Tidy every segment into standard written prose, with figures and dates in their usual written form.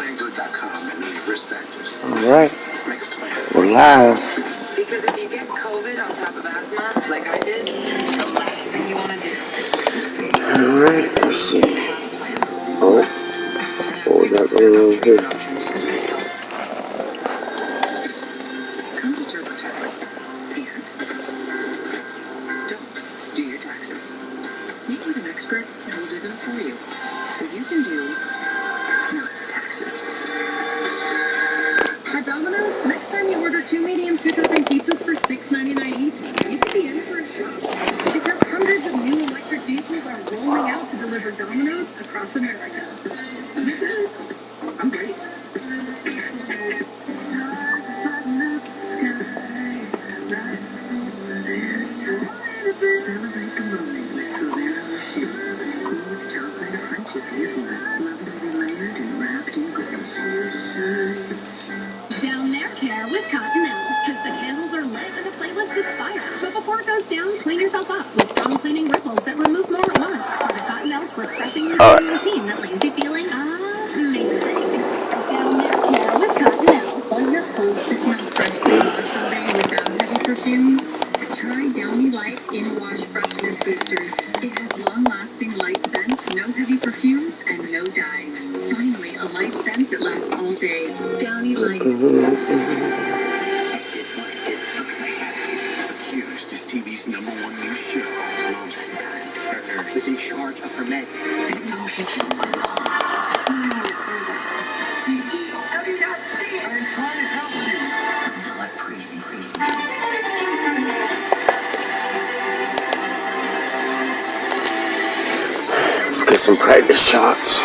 Alright, we're live. Because if you get COVID on top of asthma, like I did, the last thing you want to do. Alright, let's see. Oh, what we got going on here? Come to TurboTax and don't do your taxes. Meet with an expert and we'll do them for you. So you can do not taxes. At Domino's, next time you order 2 medium 2-topping pizzas for $6.99 each, you could be in for a shock. Because hundreds of new electric vehicles are rolling out to deliver Domino's across America. I'm great. Celebrate the moment with Ferrero Rocher. Smooth chocolate, crunchy hazelnut, lovingly layered and wrapped in gold. Down their care with Cottonelle, because the candles are lit and the playlist is fire. But before it goes down, clean yourself up with strong cleaning ripples that remove more at once. Or the Cottonelle's refreshing routine that leaves you feeling amazing. Down their care with Cottonelle. Want your clothes to smell freshly washed all day without heavy perfumes? Try Downy Light In-Wash Freshness Boosters. It has long-lasting light scent, no heavy perfumes, and no dyes. Finally, a light scent that lasts all day. Downy Light. Accused is TV's #1 news show. Her nurse is in charge of her meds. And now she killed my mom. How do you not see it? I'm trying to help you. No, like crazy. Let's get some practice shots.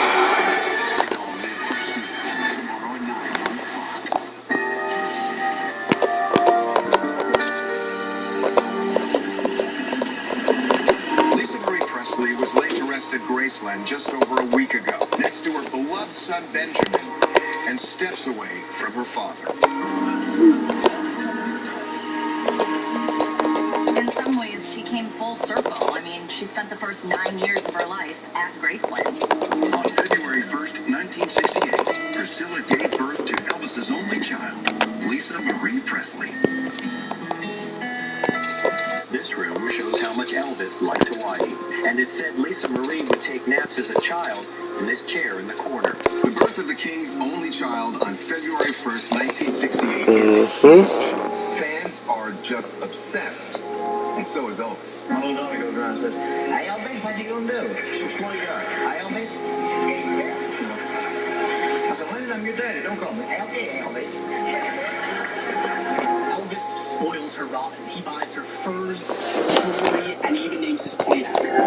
Graceland just over a week ago, next to her beloved son Benjamin, and steps away from her father. In some ways, she came full circle. I mean, she spent the first 9 years of her life at Graceland. On February 1st, 1968, Priscilla gave birth to Elvis's only child, Lisa Marie Presley. This room shows how much Elvis liked Hawaii. And it said Lisa Marie would take naps as a child in this chair in the corner. The birth of the King's only child on February 1st, 1968 Fans are just obsessed. And so is Elvis. My little daughter goes around and says, "Hey Elvis, what you gonna do?" Just what you got. "Hey Elvis." I said, "Honey, I'm your daddy. Don't call me." "Okay, Elvis." Elvis spoils her rotten. He buys her furs, jewelry, and even names his plane after her.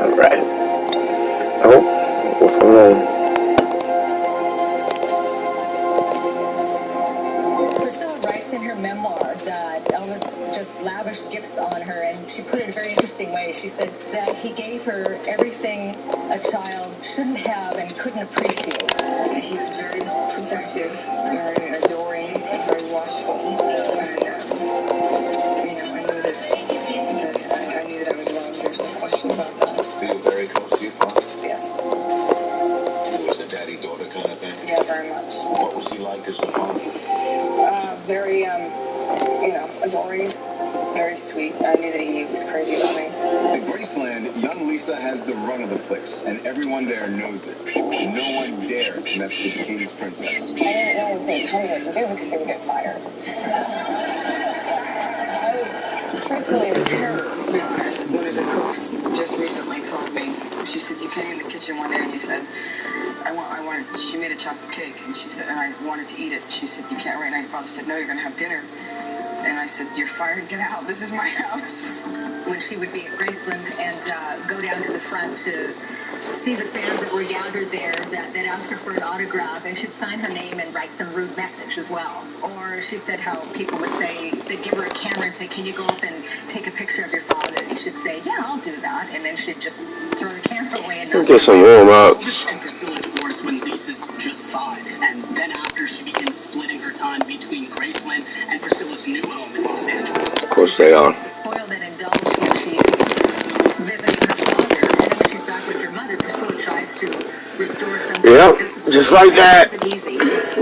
Alright. Oh, what's going on? Priscilla writes in her memoir that Elvis just lavished gifts on her, and she put it in a very interesting way. She said that he gave her everything a child shouldn't have and couldn't appreciate. He was very protective, very adoring, very watchful. And, I knew that I was loved. There's no question about that. Were you very close to your father? Yes. It was a daddy-daughter kind of thing? Yeah, very much. What was he like as a father? Very, adoring, very sweet. I knew that he was crazy about me. At Graceland, young Lisa has the run of the place, and everyone there knows it. No one dares mess with the King's princess. I didn't know what was going to tell me what to do because they would get fired. I was truthfully in terror, to be honest. One of the cooks just recently told me, she said, you came in the kitchen one day and you said, she made a chocolate cake, and she said, and I wanted to eat it. She said, you can't right now. Your father said, no, you're going to have dinner. And I said, you're fired, get out. This is my house. When she would be at Graceland and go down to the front to see the fans that were gathered there that ask her for an autograph, and she'd sign her name and write some rude message as well. Or she said how people would say, they'd give her a camera and say, can you go up and take a picture of your father? And she'd say, yeah, I'll do that. And then she'd just throw the camera away and Get some warm ups. Elvis and Priscilla divorced when Lisa's just 5, and then after she begins splitting her time between Graceland and Priscilla's new home in Los Angeles. Of course they are. Spoiled and indulged when she's visiting her father. And then when she's back with her mother, Priscilla tries to restore some. Yep, just like that. It wasn't easy.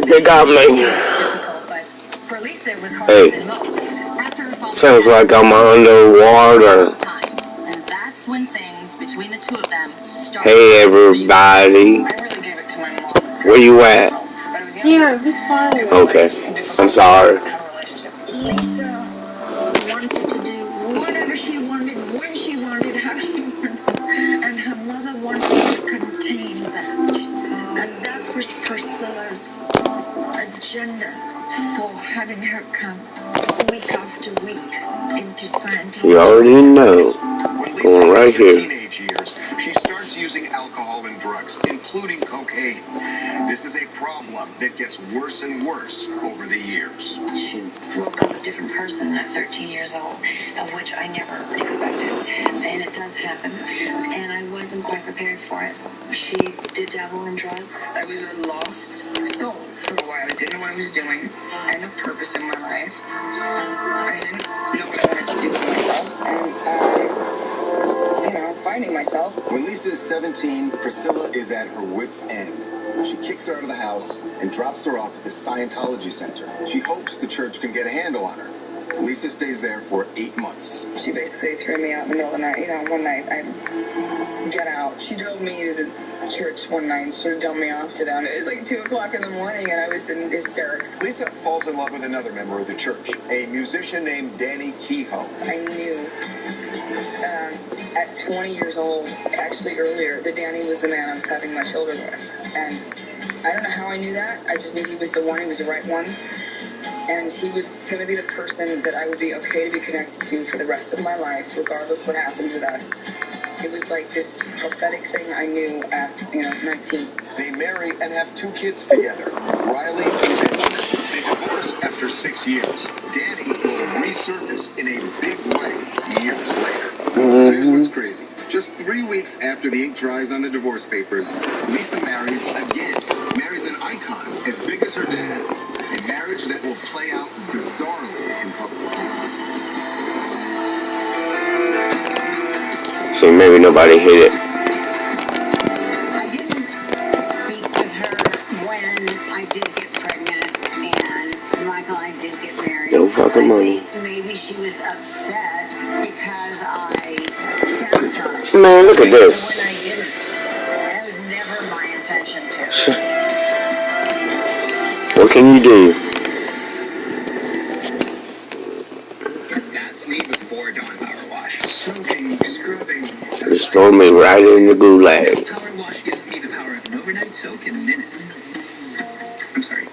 They got me. Difficult, but for Lisa it was harder Hey, than most. After her father sounds died, like I'm underwater. and that's when things between the two of them started. Hey, everybody. I really gave it to my mom. Where you at? But it was Dear, be quiet. Okay, I'm sorry. Lisa wanted to do whatever she wanted, when she wanted, how she wanted, and her mother wanted to contain that. And that was Priscilla's agenda for having her come week after week into Scientology. You already know. When Lisa Going right hits her here. teenage years, she starts using alcohol and drugs, including cocaine. This is a problem that gets worse and worse over the years. She woke up a different person at 13 years old, of which I never expected. And it does happen. And I wasn't quite prepared for it. She did dabble in drugs. I was a lost soul for a while. I didn't know what I was doing. I had no purpose in my life. I didn't know what I wanted to do for myself. And finding myself. When Lisa is 17, Priscilla is at her wit's end. She kicks her out of the house and drops her off at the Scientology Center. She hopes the church can get a handle on her. Lisa stays there for 8 months. She basically threw me out in the middle of the night. One night I get out. She drove me to the church one night and sort of dumped me off to them. It was like 2 o'clock in the morning and I was in hysterics. Lisa falls in love with another member of the church, a musician named Danny Kehoe. I knew at 20 years old, actually earlier, that Danny was the man I was having my children with. And I don't know how I knew that. I just knew he was the one. He was the right one. And he was going to be the person that I would be okay to be connected to for the rest of my life, regardless what happened with us. It was like this prophetic thing I knew at, 19. They marry and have 2 kids together, Riley and Benjamin. They divorce after 6 years. Danny will resurface in a big way years later. So here's what's crazy. Just 3 weeks after the ink dries on the divorce papers, Lisa marries again. Marries an icon as big as her dad. A marriage that will play out bizarrely in public. See, maybe nobody hit it. I didn't speak with her when I did get pregnant and Michael and I did get married. No fucking money. Maybe she was upset because I sabotaged. Man, look at this. When I didn't. That was never my intention to. What can you do? That's me before dawn power wash. Soaking, scrubbing. Just throw me right in the gulag. Power wash gives me the power of an overnight soak in minutes.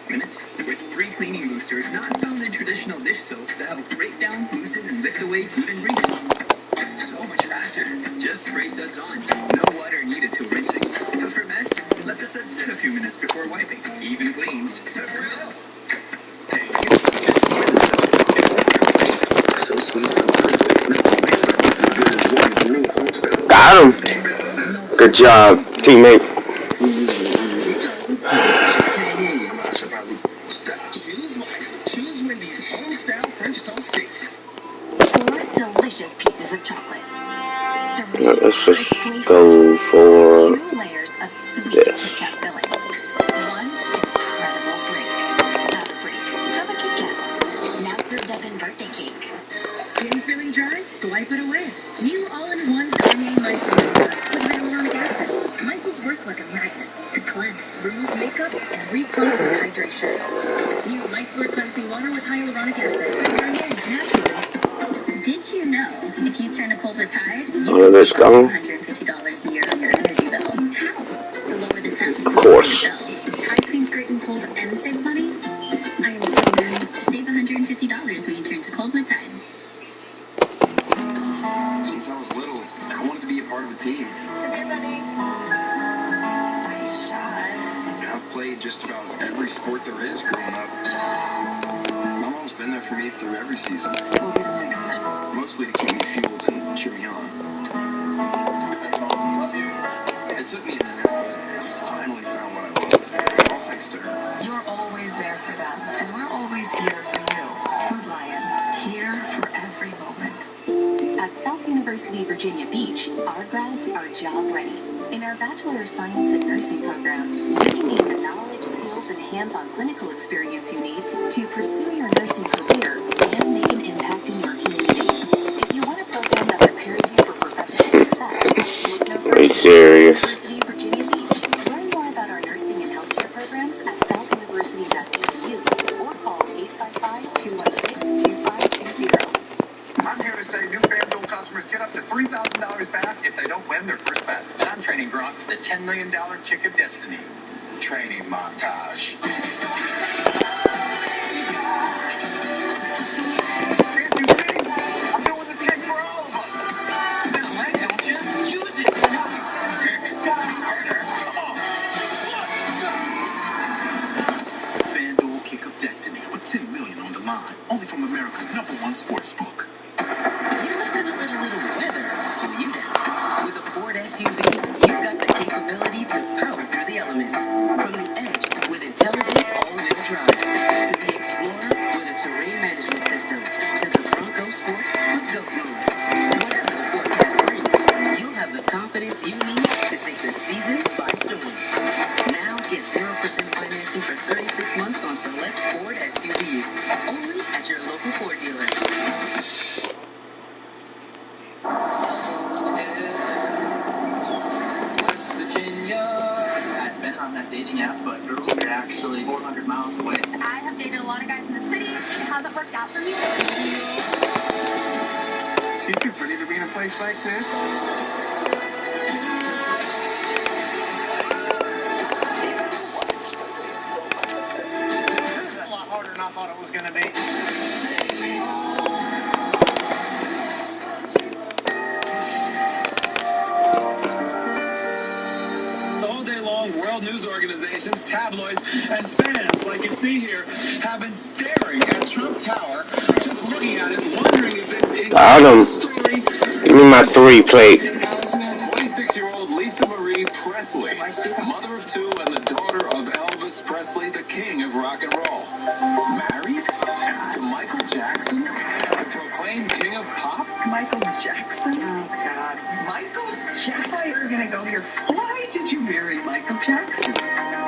Minutes? With 3 cleaning boosters not found in traditional dish soaps that help break down, loosen, and lift away food and grease. So much faster. Just spray suds on. No water needed till rinsing. Tougher mess? Let the suds sit a few minutes before wiping. Even cleans. Tougher enough. Got him. Good job, teammate. Choose Wendy's home-style French toast sticks. 4 delicious pieces of chocolate. Let's just go for 2 layers of sweet this. Kit Kat filling. 1 incredible break. Another break of a Kit Kat. Now served up in birthday cake. Skin feeling dry? Swipe it away. New all-in-one Garnier Micellar with hyaluronic acid. Micelles work like a magnet to cleanse, remove makeup, and repump with hydration. New Micellar cleansing water with hyaluronic acid. Garnier, naturally. Did you know if you turn a cold with Tide, you Oh, this can gone? save $150 a year on your energy bill? How? The lower the temp, Of course. Tide cleans great and cold and saves money. I am so ready. Save $150 when you turn to cold with Tide. Since I was little, I wanted to be a part of a team. Okay, buddy. Nice shots. I've played just about every sport there is growing up. My mom's been there for me through every season. We'll get them next time. Mostly to keep me fueled and cheer me on. It took me a minute, but I finally found what I love. All thanks to her. You're always there for them, and we're always here for you. Food Lion, here for every moment. At South University Virginia Beach, our grads are job ready. In our Bachelor of Science in Nursing program, you can gain the knowledge, skills, and hands-on clinical experience you need to pursue your nursing career and make an impact in your community. If you want a program that prepares you for professional success, look no further Are you than serious? University of Virginia Beach. Learn more about our nursing and healthcare programs at southuniversity.edu or call 855-216-2520. I'm here to say new FanDuel customers get up to $3,000 back if they don't win their first bet. And I'm training Gronk for the $10 million kick of destiny. Training montage. I'm doing this kick for all of us. You got a leg, don't you? Use it. Kick. Harder. FanDuel kick of destiny with $10 million on the line. Only from America's #1 sportsbook. You're looking a little weather, slow you down. With a Ford SUV, you've got the capability to power through the elements. From the Edge with intelligent all-wheel drive, to the Explorer with a terrain management system, to the Bronco Sport with GOAT modes. Whatever the forecast brings, you'll have the confidence you need to take the season by storm. Now get 0% financing for 36 months on select Ford SUVs, only at your local Ford dealer. West Virginia. I've been on that dating app, but girls are actually 400 miles away. I have dated a lot of guys in the city. It hasn't worked out for me. She's too pretty to be in a place like this. This is a lot harder than I thought it was going to be. All day long, world news organizations, tabloids, and fans, like you see here, have been staring at Trump Tower, just looking at it, wondering if this Bottom. story. Give me my 3 plate. 26-year-old Lisa Marie Presley, mother of 2 and the daughter of Elvis Presley, the king of rock and roll. Married to Michael Jackson, the proclaimed king of pop? Michael Jackson? Oh, God. Michael Jackson? I thought you were going to go here. Why did you marry Michael Jackson?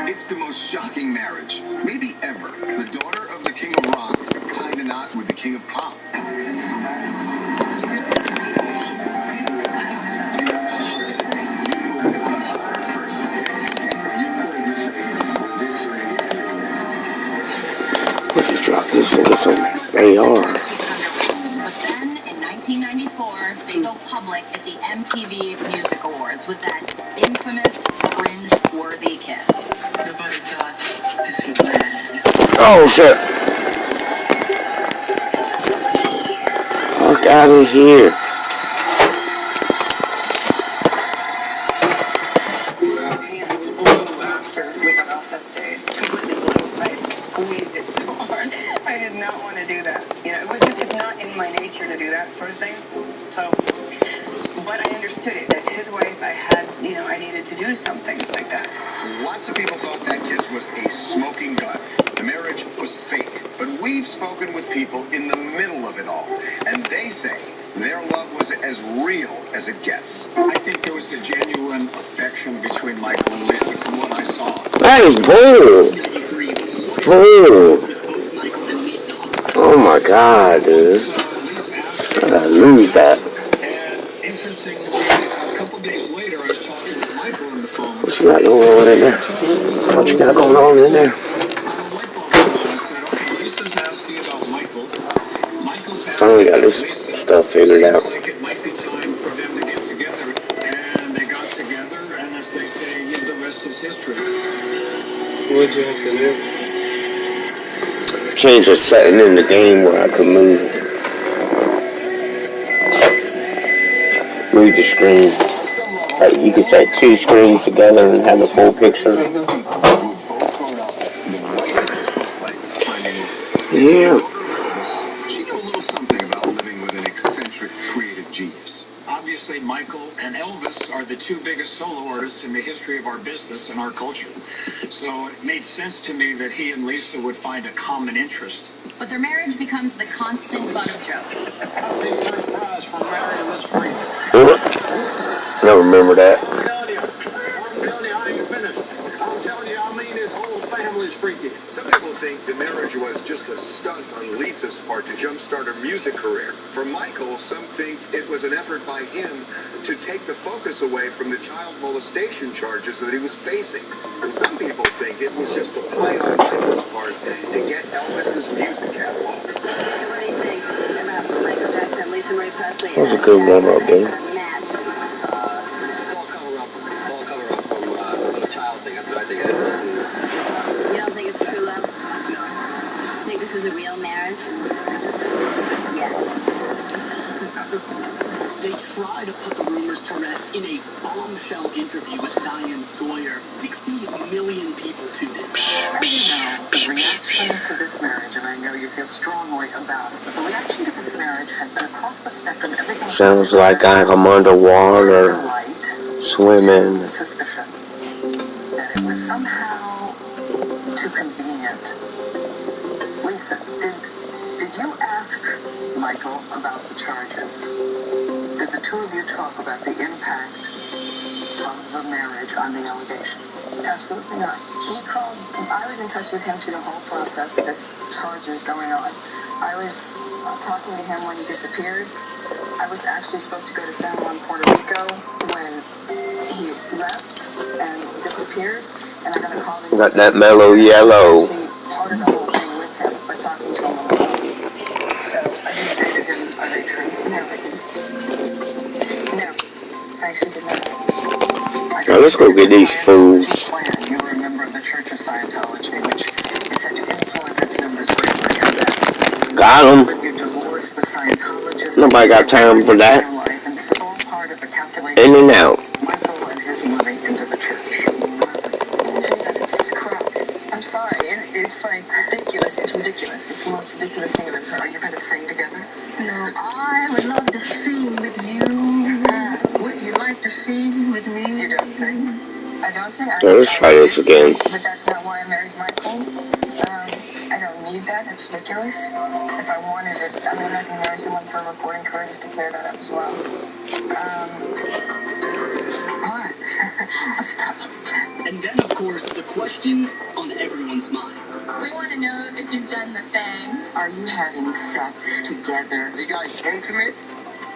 It's the most shocking marriage, maybe ever. The daughter of the king of rock tied the knot with the king of pop. Let's just drop this and get some AR. But then, in 1994, they go public at the MTV Music Awards with that infamous, cringe-worthy kiss. Nobody thought this would last. Oh shit. Fuck out of here. His hands blew after we got off that stage. Completely blew. I squeezed it so hard. I did not want to do that. You know, it's not in my nature to do that sort of thing. So, but I understood it. As his wife, I needed to do some things like that. Lots of people thought that kiss was a smoking gun. The marriage was fake. But we've spoken with people in the middle of it all, and they say their love was as real as it gets. I think there was a genuine affection between Michael and Lisa from what I saw. That is bull. Bull. Oh my god, dude. I gotta lose that. And interestingly, a couple days later, I was talking with Michael on the phone. What you got going on in there? What you got going on in there? Finally got this stuff figured out. Like it might be time for them to get together, and they got together, and as they say, the rest is history. What'd you have to do? Change a setting in the game where I could move the screen. Like you could set 2 screens together and have the full picture. Yeah. Obviously, Michael and Elvis are the 2 biggest solo artists in the history of our business and our culture. So it made sense to me that he and Lisa would find a common interest. But their marriage becomes the constant butt of jokes. I'll take first prize for marrying this freak. I remember that. I'm telling you, is freaky. Some people think the marriage was just a stunt on Lisa's part to jumpstart her music career. For Michael, some think it was an effort by him to take the focus away from the child molestation charges that he was facing. And some people think it was just a play on Michael's part to get Elvis's music catalog. What do you think about Michael Jackson, Lisa Marie Presley? That's a good warm-up game. Match. It's all cover up. It's all cover up from the child thing. That's what I think it is. You don't think it's true love? No. Think this is a real marriage? Yes. They try to put the rumors to rest in a bombshell interview with Diane Sawyer. 60 million people tuned in. As you know, the reaction to this marriage, and I know you feel strongly about it, but the reaction to this marriage has been across the spectrum. Everything Sounds like I'm underwater, swimming. suspicion that it was somehow too convenient. Lisa, did you ask Michael about the charges? Did the two of you talk about the impact of the marriage on the allegations? Absolutely not. He called, I was in touch with him through the whole process of this charges going on. I was talking to him when he disappeared. I was actually supposed to go to San Juan, Puerto Rico when he left and disappeared, and I got a call. Got that mellow yellow. Part of the whole thing with him by talking to him on the phone. So I didn't say to him, are they true? No, I didn't. No, I actually did not. Now let's go get these fools. You were a member of the Church of Scientology, which is said to influence its members greatly. Got him. But your divorce with Scientologists. Nobody got time for that. And this is all part of the calculation. In and out. Michael and his money into the church. It's crap. I'm sorry. It's like ridiculous. It's ridiculous. It's the most ridiculous thing I've ever heard. Are you going to sing together? No. I would love to sing with you. Would you like to sing with me? You don't sing. I don't sing. Let's try this again. But that's not why I married Michael. I don't need that. That's ridiculous. If I wanted it, I'm not going to marry someone for a recording career, just to clear that up as well. What? Stop. And then, of course, the question on everyone's mind. We want to know if you've done the thing. Are you having sex together? You guys intimate?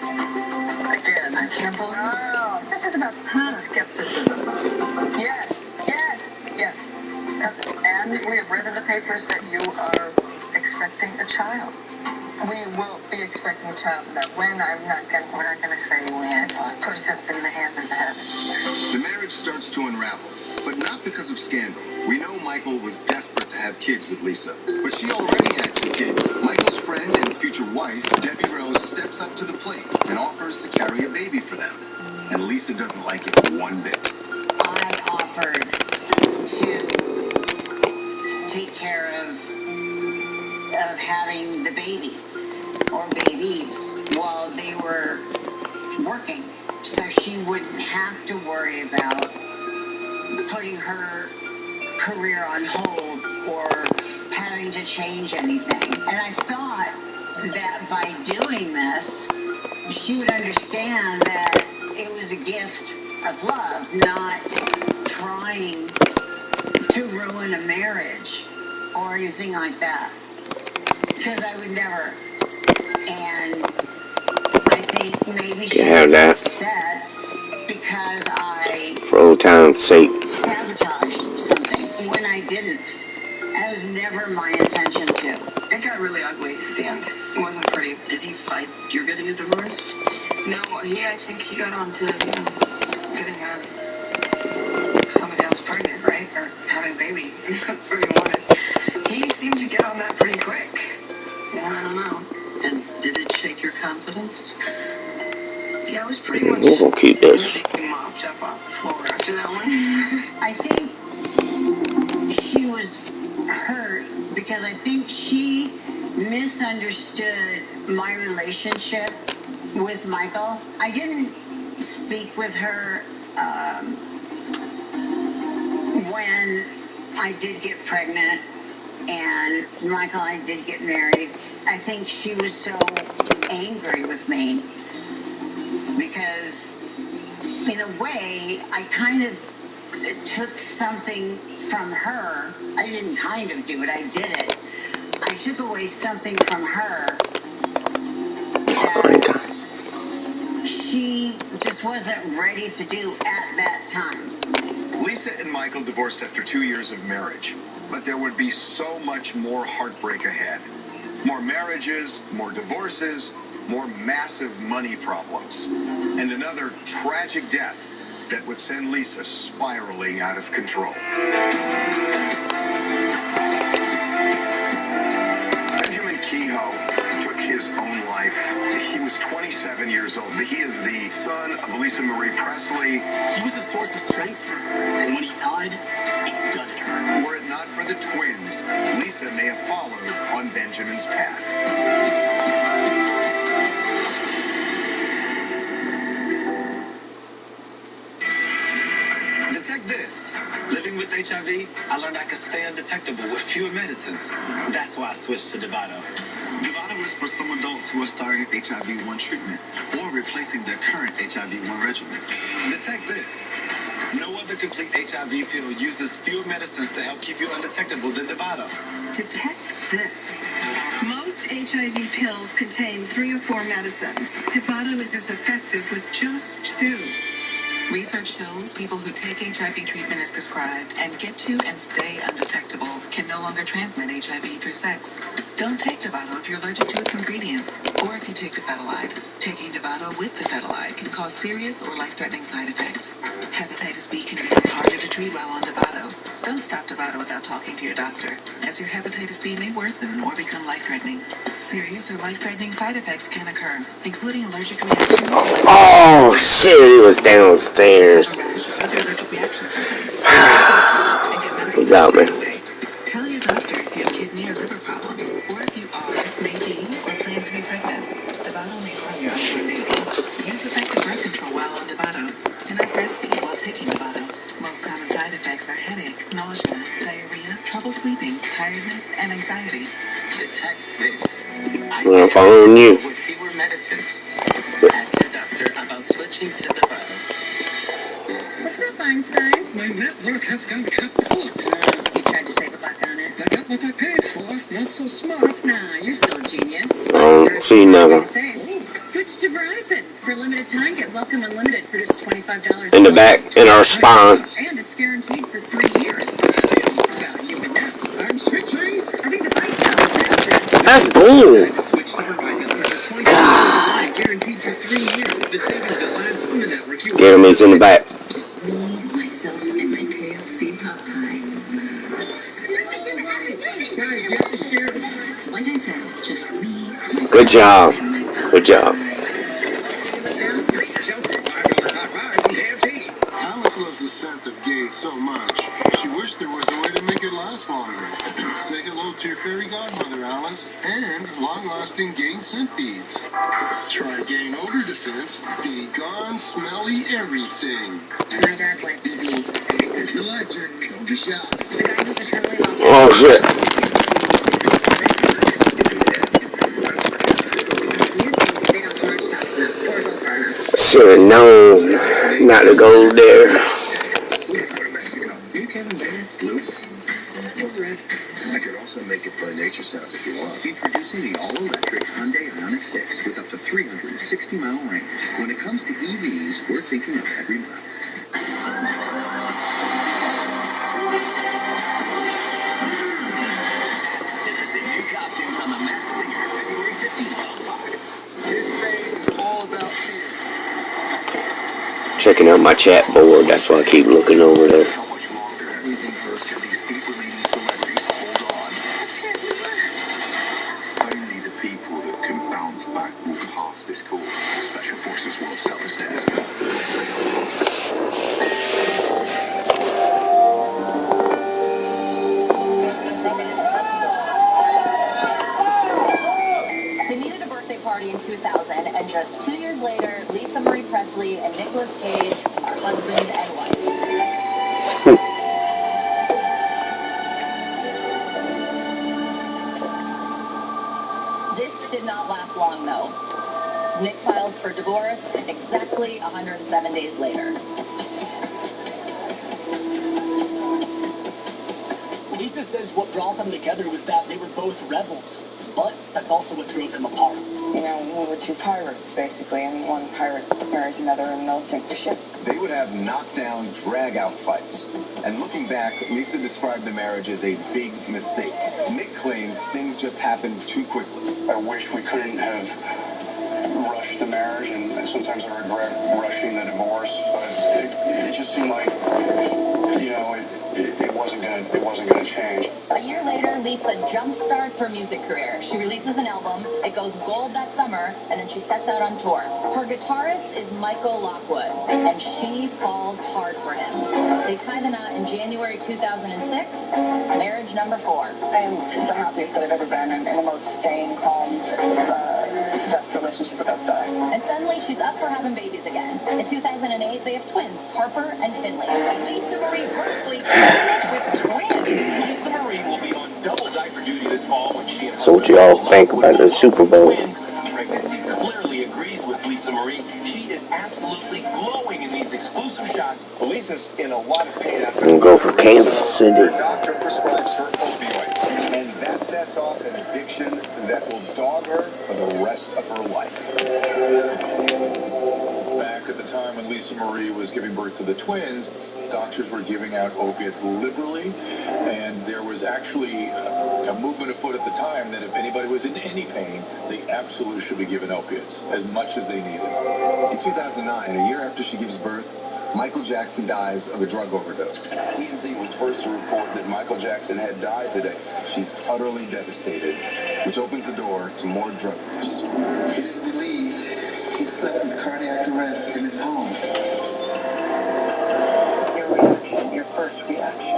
Again, I can't believe it. No, this is about skepticism. Yes, yes, yes. And we have read in the papers that you are expecting a child. We will be expecting a child. Now, when, we're not going to say when. Put it in the hands of the heavens. The marriage starts to unravel, but not because of scandal. We know Michael was desperate to have kids with Lisa, but she already had 2 kids. Michael's friend and future wife, Debbie Rose, steps up to the plate and offers to carry a baby for them. And Lisa doesn't like it one bit. I offered to take care of having the baby or babies while they were working, so she wouldn't have to worry about putting her career on hold or having to change anything. And I thought that by doing this, she would understand that it was a gift of love, not trying to ruin a marriage or anything like that. Because I would never. And I think maybe she was upset because I for old time's sake sabotaged something when I didn't. That was never my intention to. It got really ugly at the end. It wasn't pretty. Did he fight you're getting a divorce? No, I think he got on to getting somebody else pregnant, right? Or having a baby. That's what he wanted. He seemed to get on that pretty quick. Yeah, I don't know. And did it shake your confidence? Yeah, it was pretty much. We're gonna keep this. Mopped up off the floor after that one. I think she was hurt because I think she misunderstood my relationship with Michael. I didn't speak with her when I did get pregnant and Michael and I did get married. I think she was so angry with me because in a way I kind of took something from her. I didn't kind of do it, I did it. I took away something from her that she just wasn't ready to do at that time. Lisa and Michael divorced after 2 years of marriage, but there would be so much more heartbreak ahead. More marriages, more divorces, more massive money problems, and another tragic death that would send Lisa spiraling out of control. Benjamin Kehoe took his own life. He was 27 years old. He is the son of Lisa Marie Presley. He was a source of strength for her, and when he died, it gutted her. Were it not for the twins, Lisa may have followed on Benjamin's path. Detect this. Living with HIV, I learned I could stay undetectable with fewer medicines. That's why I switched to Dovato. Dovato is for some adults who are starting HIV-1 treatment or replacing their current HIV-1 regimen. Detect this. No other complete HIV pill uses fewer medicines to help keep you undetectable than Dovato. Detect this. Most HIV pills contain 3 or 4 medicines. Dovato is as effective with just 2. Research shows people who take HIV treatment as prescribed and get to and stay undetectable can no longer transmit HIV through sex. Don't take Dovato if you're allergic to its ingredients or if you take Dofetilide. Taking Dovato with Dofetilide can cause serious or life-threatening side effects. Hepatitis B can be harder to treat while on Dovato. Don't stop Dovato without talking to your doctor, as your hepatitis B may worsen or become life-threatening. Serious or life-threatening side effects can occur, including allergic reactions. Oh shit, he was downstairs. He got me. Tell your doctor if you have kidney or liver problems, or if you are, may be, or plan to be pregnant. Dovato may harm your unborn baby. Use effective birth control while on Dovato. Do not breastfeed while taking Dovato. Most common side effects are headache, nausea, diarrhea, trouble sleeping, tiredness, and anxiety. Detect this. I'm following you. With fewer medicines. Ask your doctor about switching to Dovato. What's up, Einstein? My network has gone kaput. You tried to save a buck on it. I got what I paid for. Not so smart. Nah, you're still a genius. I don't see nothing. Switch to Verizon. For a limited time, get welcome unlimited for just $25. In the back, in our spine. And it's guaranteed for 3 years. I'm switching. I think the bike's got faster. That's bull. Switch to Verizon for just $25. Guaranteed for 3 years. The savings that last on the network. Get him, he's in the back. Just me, myself, and my KFC pot pie. Guys, you have to share this. Like I said, just me, myself, Good job. and my pot Good job. Alice loves the scent of gay so much. She wished there was a way to make it last longer. Say hello to your fairy godmother, Alice, and long-lasting gay scent beads. Try gain odor defense. Be gone, smelly everything. My dad's like BB. It's electric. Don't be shocked. The guy who's eternally lost. Oh shit. You think they don't charge fast enough or go far enough. Should have known not to go there. We can go to Mexico. You Kevin Bear? Blue? Or red? I could also make it play nature sounds if you want. Introducing the all-electric Hyundai Ioniq 6 with up to 360-mile range. When it comes to EVs, we're thinking of every mile. New costumes on The Masked Singer, February 15th on Fox. This phase is all about fear. Checking out my chat board, that's why I keep looking over there. How much longer? Everything hurts till these people-leading celebrities hold on. Only the people that can bounce back will pass this course. Special Forces World's toughest test. They meet at a birthday party in 2000, and just 2 years later, Lisa Marie Presley and Nicolas Cage are husband and wife. This did not last long, though. Nick files for divorce exactly 107 days later. Lisa says what brought them together was that they were both rebels, but that's also what drove them apart. You know, we were two pirates, basically, and one pirate marries another and they'll sink the ship. They would have knockdown, drag-out fights. And looking back, Lisa described the marriage as a big mistake. Nick claimed things just happened too quickly. I wish we couldn't have rushed the marriage, and sometimes I regret rushing the divorce, but it just seemed like, you know, it wasn't gonna change. A year later, Lisa jumpstarts her music career. She releases an album, it goes gold that summer, and then she sets out on tour. Her guitarist is Michael Lockwood, and she falls hard for him. They tie the knot in January 2006, marriage number 4. I am the happiest that I've ever been, and the most sane, calm, best relationship I've ever had. And suddenly, she's up for having babies again. In 2008, they have twins, Harper and Finley. Lisa Marie Presley with twins. Lisa Marie will be on double diaper duty this fall when she and So what y'all think about the Super Bowl? Pregnancy clearly agrees with Lisa Marie. She is absolutely glowing in these exclusive shots. Lisa's in a lot of pain after I'm gonna go for Kansas City. her doctor prescribes her opioids, and that sets off an addiction that will dog her for the rest of her life. Back at the time when Lisa Marie was giving birth to the twins, doctors were giving out opiates liberally, and there was actually a movement afoot at the time that if anybody was in any pain, they absolutely should be given opiates, as much as they needed. In 2009, a year after she gives birth, Michael Jackson dies of a drug overdose. TMZ was first to report that Michael Jackson had died today. She's utterly devastated, which opens the door to more drug abuse. It is believed he suffered cardiac arrest in his home. Your reaction, your first reaction.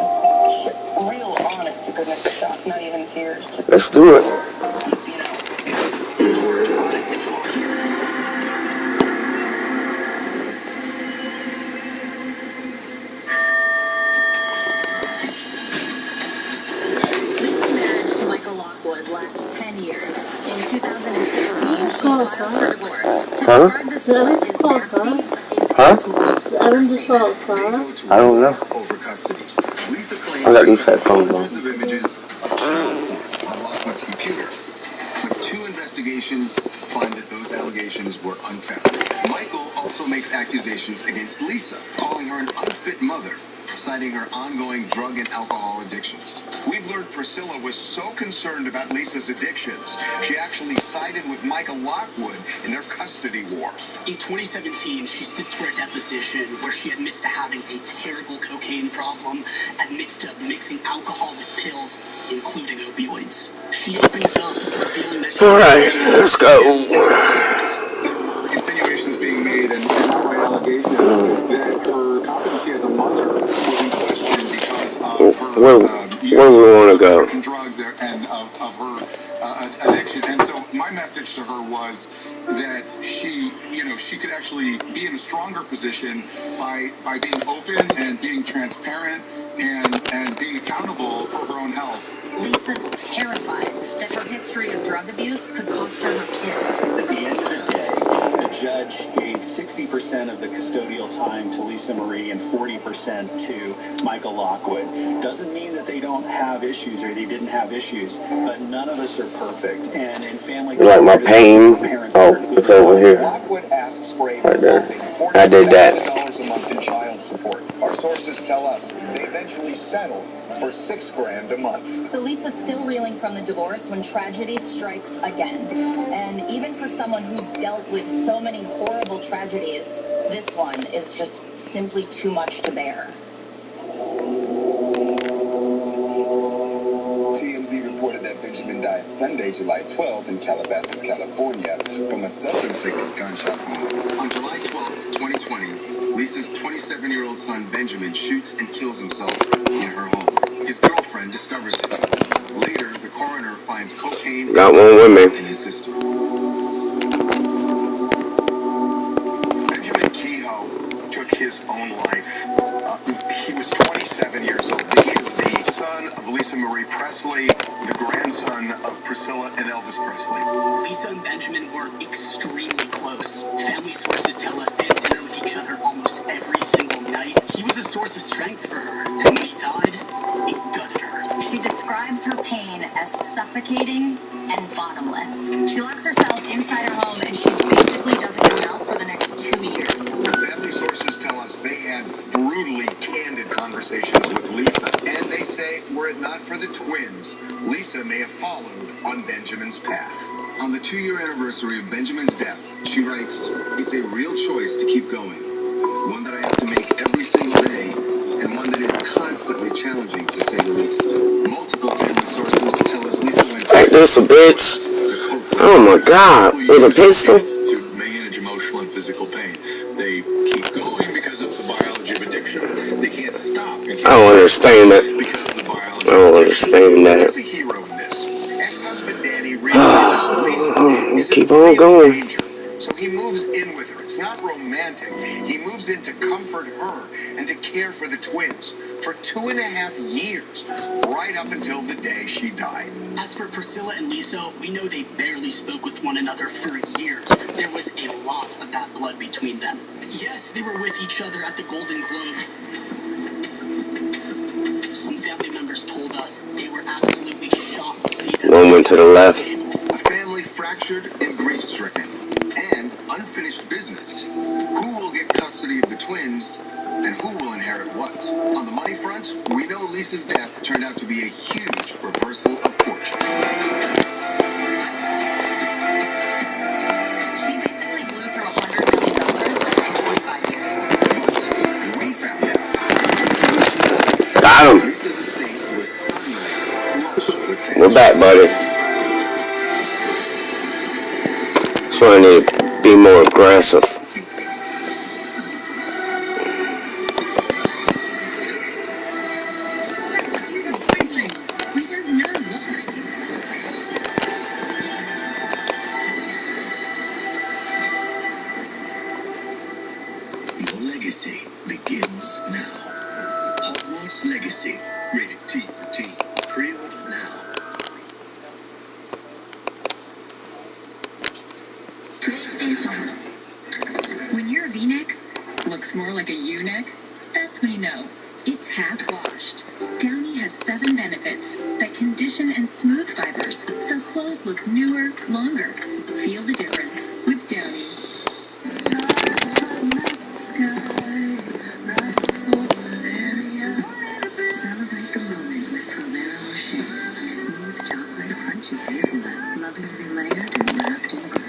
Real honest to goodness stuff, not even tears. Just, Let's do it. you know, it was honestly Lisa's marriage to Michael Lockwood lasts 10 years. In 2016, she files for divorce. To describe the split is nasty, is I don't know. Over custody. Lisa claims I got these headphones on. hundreds of images of child porn on Lockwood's computer. But 2 investigations find that those allegations were unfounded. Michael also makes accusations against Lisa, calling her an unfit mother, citing her ongoing drug and alcohol addictions. We've learned Priscilla was so concerned about Lisa's addictions, she actually sided with Michael Lockwood in their custody war. In 2017, she sits for a deposition where she admits to having a terrible cocaine problem, admits to mixing alcohol with pills, including opioids. She opens up, revealing that she... All right, let's go. Insinuations being made and outright allegations that her competency as a mother was in question because of her where we want to go? drugs and of her addiction. And so my message to her was that she could actually be in a stronger position by being open and being transparent and being accountable for her own health. Lisa's terrified that her history of drug abuse could cost her kids. At the end of the day, the judge gave 60% of the custodial time to Lisa Marie and 40% to Michael Lockwood. Doesn't mean that they don't have issues or they didn't have issues, but none of us are perfect. And in family, You like my pain? Oh, it's over here. Lockwood asks for a Right there. I did that. $40,000 a month in child support. Our sources tell us they eventually settled for $6,000 a month. So Lisa's still reeling from the divorce when tragedy strikes again. And even for someone who's dealt with so many horrible tragedies, this one is just simply too much to bear. TMZ reported that Benjamin died Sunday, July 12th in Calabasas, California, from a self-inflicted gunshot wound. On July 12th, 2020, Lisa's 27-year-old son Benjamin shoots and kills himself in her home. His girlfriend discovers it. Later, the coroner finds cocaine Got one with me. in his system. Benjamin Kehoe took his own life. He was 27 years old. He is the son of Lisa Marie Presley, the grandson of Priscilla and Elvis Presley. Lisa and Benjamin were extremely close. Family sources tell us they had dinner with each other almost every single night. He was a source of strength for her, and when he died, it gutted her. She describes her pain as suffocating and bottomless. She locks herself inside her home and she basically doesn't come out for the next 2 years. Family sources tell us they had brutally candid conversations with Lisa. And they say, were it not for the twins, Lisa may have followed on Benjamin's path. On the 2-year anniversary of Benjamin's death, she writes, "It's a real choice to keep going. One that I have to make every single day, and one that is constantly challenging, to say the least." Multiple family sources tell us Lisa went Like this a bitch. Oh my god. With a pistol? To manage emotional and physical pain. They keep going because of the biology of addiction. They can't stop. I don't understand that. I don't understand that. There's a hero in this. Ex-husband Danny realizes Lisa is Keep in on real going. danger, so he moves in with her. It's not romantic. He moves in to comfort her and to care for the twins for 2.5 years, right up until the day she died. As for Priscilla and Lisa, we know they barely spoke with one another for years. There was a lot of bad blood between them. Yes, they were with each other at the Golden Globe. Some family members told us they were absolutely shocked to see them. One went to the left. A family fractured and grief-stricken. And unfinished business. Who will get custody of the twins, and who will inherit what? On the money front, we know Lisa's death turned out to be a huge reversal of fortune. She basically blew through $100 million in 25 years. We found out Got him. Lisa's estate was suddenly flush with cash. We're back, buddy. So I need to be more aggressive. Your legacy begins now. Hogwarts Legacy. Rated T for teen. Pre-order now. When your V-neck looks more like a U-neck, that's when you know it's half washed. Downy has 7 benefits that condition and smooth fibers, so clothes look newer, longer. Feel the difference with Downy. Celebrate the moment with Ferrero Rocher. Smooth chocolate, crunchy hazelnut, lovingly layered and wrapped in gold.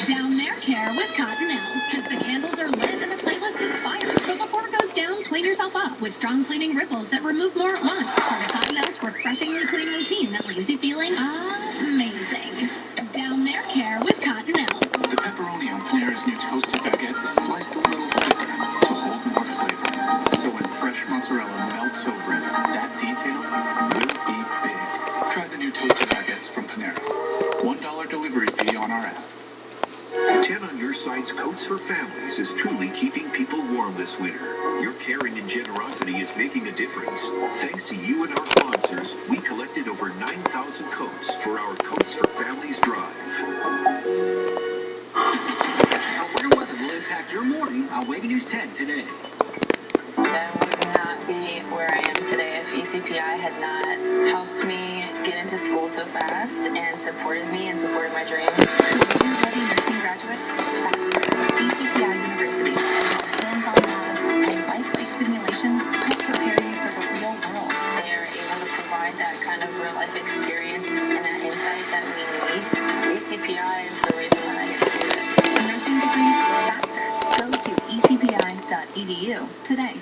Down their care with Cottonelle, because the candles are lit and the playlist is fire. But before it goes down, clean yourself up with strong cleaning ripples that remove more at once. Part of Cottonelle's refreshingly clean routine that leaves you feeling amazing. Down their care with Cottonelle. The pepperoni on Panera's new toasted baguette is sliced a little thicker to hold more flavor. So when fresh mozzarella melts over it, that detail will be big. Try the new toasted baguettes from Panera. $1 delivery fee on our app. 10 on your site's Coats for Families is truly keeping people warm this winter. Your caring and generosity is making a difference. Thanks to you and our sponsors, we collected over 9,000 coats for our Coats for Families drive. How winter weather will impact your morning on Wake News 10 today. I would not be where I am today if ECPI had not helped me get into school so fast and supported me and supported my dreams. Ready nursing graduates? That's ECPI University. Hands-on labs and life-like simulations help prepare you for the real world. They are able to provide that kind of real-life experience and that insight that we need. ECPI is the reason that I get to do this. Nursing degrees faster. Go to ecpi.edu today.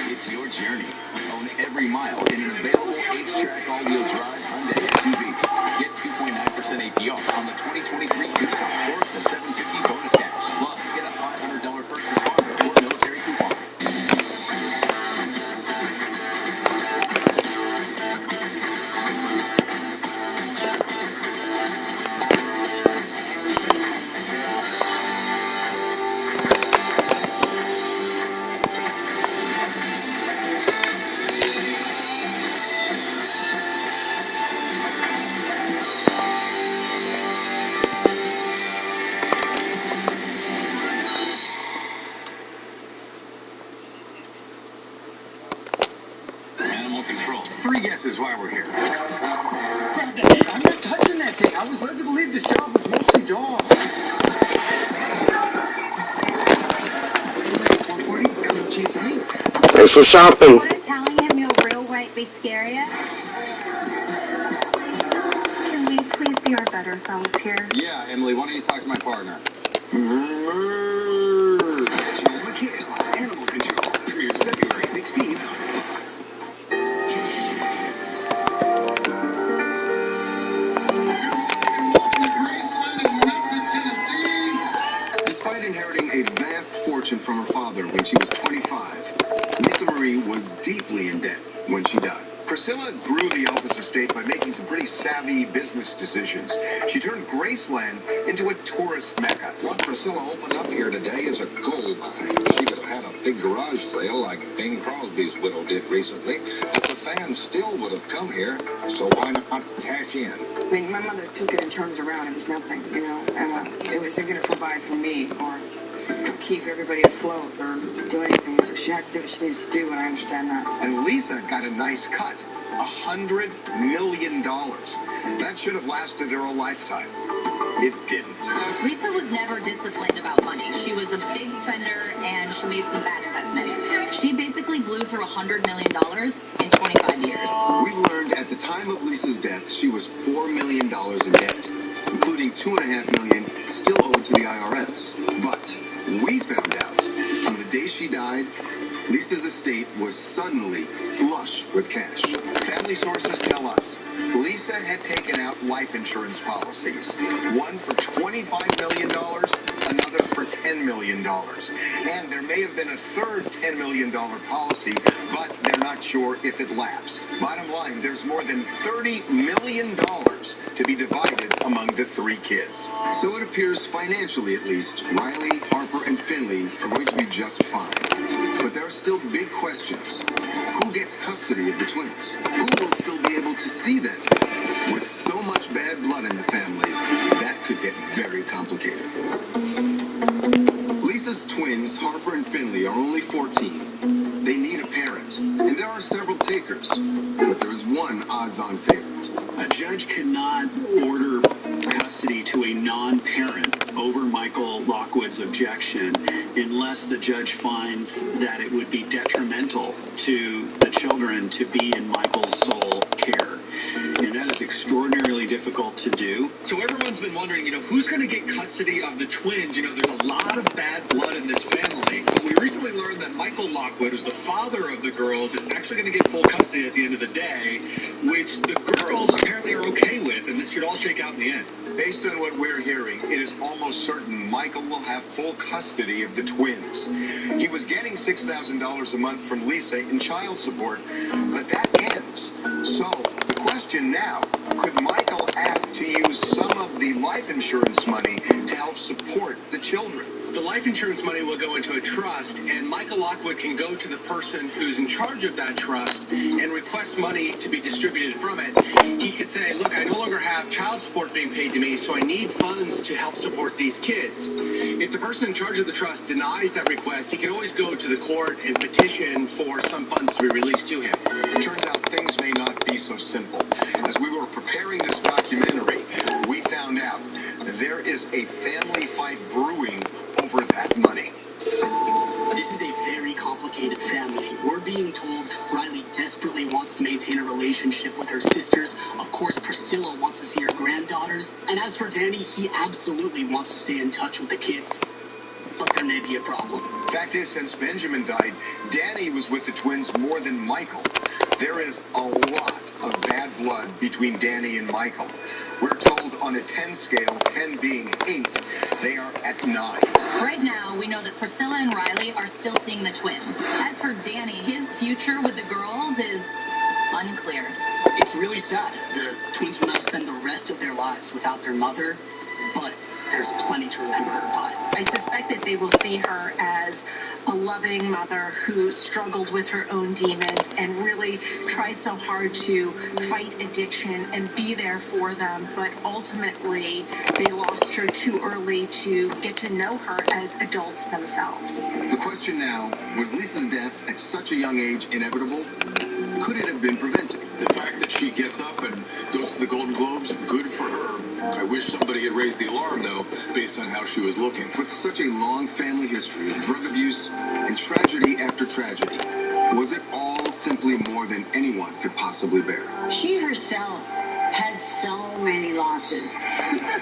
It's your journey. Own every mile in an available H-Track all-wheel drive Hyundai SUV. Get 2.9% APR on the 2023 Tucson or the $750 bonus cash. Plus, get a $500 first responder or military coupon. animal control. 3 guesses why we're here. Grab that thing. I'm not touching that thing. I was led to believe this job was mostly dogs. 140, got no chance of me. Thanks for shopping. What telling him your real weight be scarier? Can we please be our better selves here? Yeah, Emily, why don't you talk to my partner? Animal Control premieres February 16th. Despite inheriting a vast fortune from her father when she was 25, Lisa Marie was deeply in debt when she died. Priscilla grew the Elvis estate by making some pretty savvy business decisions. She turned Graceland into a tourist mecca. What Priscilla opened up here today is a gold mine. She could have had a big garage sale like Bing Crosby's widow did recently, but the fans still would have come here, so why not cash in? I mean, my mother took it and turned it around. It was nothing, you know, and it wasn't going to provide for me or keep everybody afloat or do anything. So she had to do what she needed to do, and I understand that. And Lisa got a nice cut. $100 million. That should have lasted her a lifetime. It didn't. Lisa was never disciplined about money. She was a big spender and she made some bad investments. She basically blew through $100 million in 25 years. We've learned at the time of Lisa's death, she was $4 million in debt, including $2.5 million still owed to the IRS. But we found out on the day she died, Lisa's estate was suddenly flush with cash. Family sources tell us Lisa had taken out life insurance policies. One for $25 million, another for $10 million. And there may have been a third $10 million policy, but they're not sure if it lapsed. Bottom line, there's more than $30 million to be divided among the 3 kids. So it appears financially at least, Riley, Harper, and Finley are going to be just fine. But there are still big questions. Who gets custody of the twins? Who will still be able to see them? With so much bad blood in the family, that could get very complicated. Lisa's twins, Harper and Finley, are only 14. They need a parent, and there are several takers, but there is one odds-on favorite. A judge cannot order custody to a non-parent over Michael Lockwood's objection unless the judge finds that it would be detrimental to the children to be in Michael's sole care. And that is extraordinarily difficult to do. So everyone's been wondering, who's going to get custody of the twins? There's a lot of bad blood in this family. But we recently learned that Michael Lockwood, who's the father of the girls, is actually going to get full custody at the end of the day, which the girls apparently are okay with, and this should all shake out in the end. Based on what we're hearing, it is almost certain Michael will have full custody of the twins. He was getting $6,000 a month from Lisa in child support, but that ends. So, the question now, could Michael ask to use some of the life insurance money to help support the children? The life insurance money will go into a trust, and Michael Lockwood can go to the person who's in charge of that trust and request money to be distributed from it. He could say, look, I no longer have child support being paid to me, so I need funds to help support these kids. If the person in charge of the trust denies that request, he can always go to the court and petition for some funds to be released to him. Turns out things may not be so simple. As we were preparing this documentary, we found out that there is a family fight brewing over that money. This is a very complicated family. We're being told Riley desperately wants to maintain a relationship with her sisters. Of course, Priscilla wants to see her granddaughters. And as for Danny, he absolutely wants to stay in touch with the kids. But there may be a problem. Fact is, since Benjamin died, Danny was with the twins more than Michael. There is a lot of bad blood between Danny and Michael. We're told on a 10 scale, 10 being 8, they are at 9. Right now, we know that Priscilla and Riley are still seeing the twins. As for Danny, his future with the girls is unclear. It's really sad. The twins will now spend the rest of their lives without their mother, but there's plenty to remember her by. I suspect that they will see her as a loving mother who struggled with her own demons and really tried so hard to fight addiction and be there for them, but ultimately they lost her too early to get to know her as adults themselves. The question now, was Lisa's death at such a young age inevitable? Could it have been gets up and goes to the Golden Globes. Good for her. I wish somebody had raised the alarm, though, based on how she was looking. With such a long family history of drug abuse and tragedy after tragedy, was it all simply more than anyone could possibly bear? She herself had so many losses.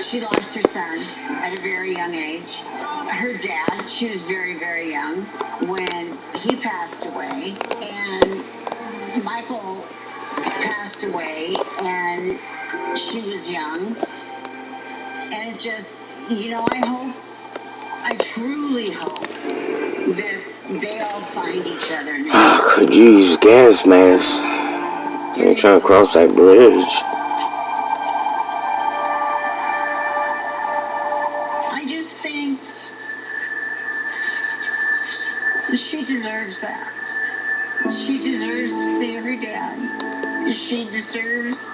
She lost her son at a very young age. Her dad, she was very, very young when he passed away. And Michael passed away and she was young. And it just, I truly hope that they all find each other now. Could you use gas mask? They're trying to cross that bridge. I just think she deserves that. She deserves to see her dad. She deserves